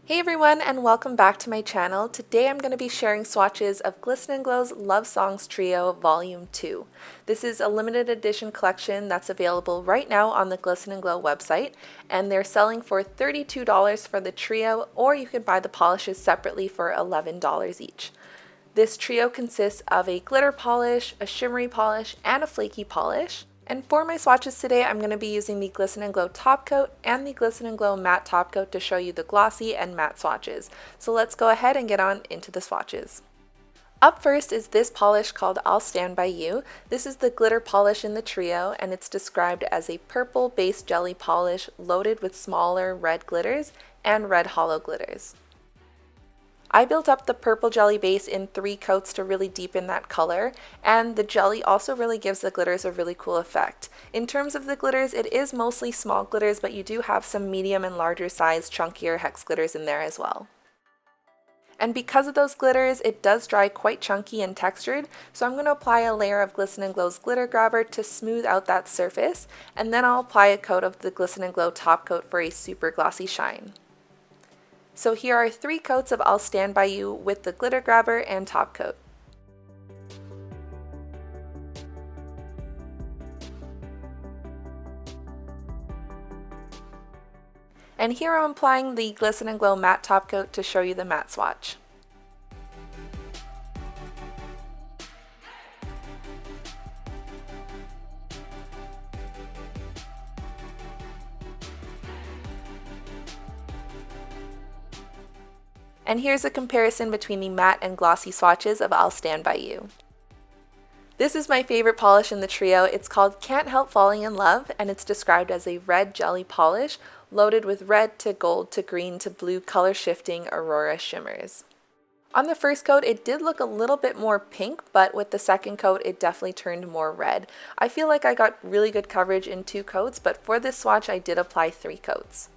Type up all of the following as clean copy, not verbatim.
Hey everyone, and welcome back to my channel. Today I'm going to be sharing swatches of Glisten & Glow's Love Songs Trio Volume 2. This is a limited edition collection that's available right now on the Glisten & Glow website, and they're selling for $32 for the trio, or you can buy the polishes separately for $11 each. This trio consists of a glitter polish, a shimmery polish, and a flaky polish. And for my swatches today, I'm going to be using the Glisten & Glow Top Coat and the Glisten & Glow Matte Top Coat to show you the glossy and matte swatches. So let's go ahead and get on into the swatches. Up first is this polish called I'll Stand By You. This is the glitter polish in the trio, and it's described as a purple base jelly polish loaded with smaller red glitters and red hollow glitters. I built up the purple jelly base in 3 coats to really deepen that color, and the jelly also really gives the glitters a really cool effect. In terms of the glitters, it is mostly small glitters, but you do have some medium and larger size chunkier hex glitters in there as well. And because of those glitters, it does dry quite chunky and textured, so I'm going to apply a layer of Glisten & Glow's glitter grabber to smooth out that surface, and then I'll apply a coat of the Glisten & Glow Top Coat for a super glossy shine. So here are 3 coats of I'll Stand By You with the glitter grabber and top coat. And here I'm applying the Glisten & Glow matte top coat to show you the matte swatch. And here's a comparison between the matte and glossy swatches of I'll Stand By You. This is my favorite polish in the trio. It's called Can't Help Falling in Love, and it's described as a red jelly polish loaded with red to gold to green to blue color shifting aurora shimmers. On the first coat, it did look a little bit more pink, but with the second coat, it definitely turned more red. I feel like I got really good coverage in 2 coats, but for this swatch, I did apply 3 coats.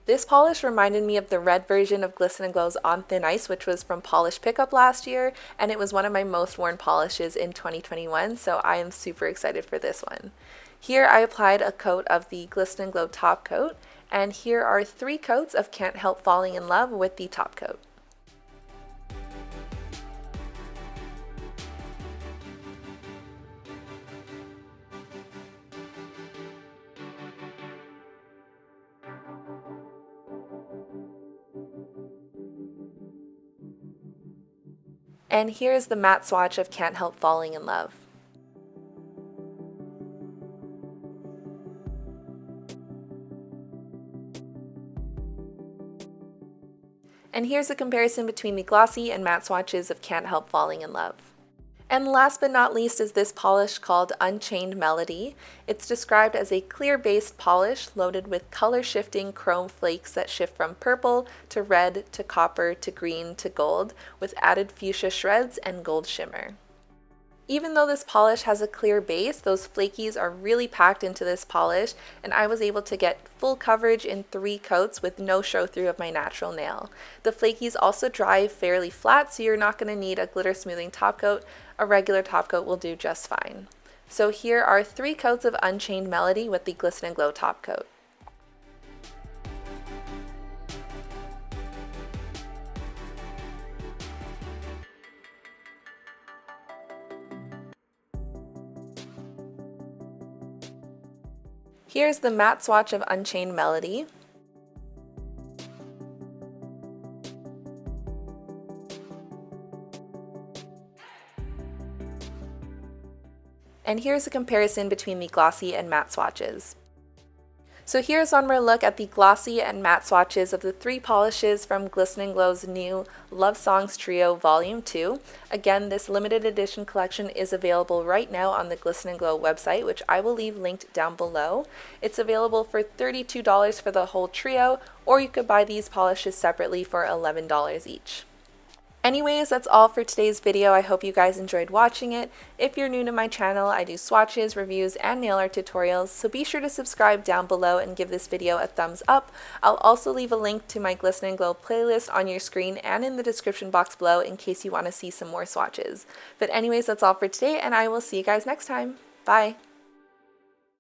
This polish reminded me of the red version of Glisten & Glow's On Thin Ice, which was from Polish Pickup last year, and it was one of my most worn polishes in 2021, so I am super excited for this one. Here I applied a coat of the Glisten & Glow Top Coat, and here are 3 coats of Can't Help Falling in Love with the top coat. And here's the matte swatch of Can't Help Falling in Love. And here's a comparison between the glossy and matte swatches of Can't Help Falling in Love. And last but not least is this polish called Unchained Melody. It's described as a clear-based polish loaded with color-shifting chrome flakes that shift from purple to red to copper to green to gold with added fuchsia shreds and gold shimmer. Even though this polish has a clear base, those flakies are really packed into this polish, and I was able to get full coverage in 3 coats with no show-through of my natural nail. The flakies also dry fairly flat, so you're not going to need a glitter smoothing top coat. A regular top coat will do just fine. So here are 3 coats of Unchained Melody with the Glisten & Glow top coat. Here's the matte swatch of Unchained Melody. And here's a comparison between the glossy and matte swatches. So here's one more look at the glossy and matte swatches of the 3 polishes from Glisten & Glow's new Love Songs Trio Volume 2. Again, this limited edition collection is available right now on the Glisten & Glow website, which I will leave linked down below. It's available for $32 for the whole trio, or you could buy these polishes separately for $11 each. Anyways, that's all for today's video. I hope you guys enjoyed watching it. If you're new to my channel, I do swatches, reviews, and nail art tutorials, so be sure to subscribe down below and give this video a thumbs up. I'll also leave a link to my Glisten & Glow playlist on your screen and in the description box below in case you want to see some more swatches. But anyways, that's all for today, and I will see you guys next time. Bye!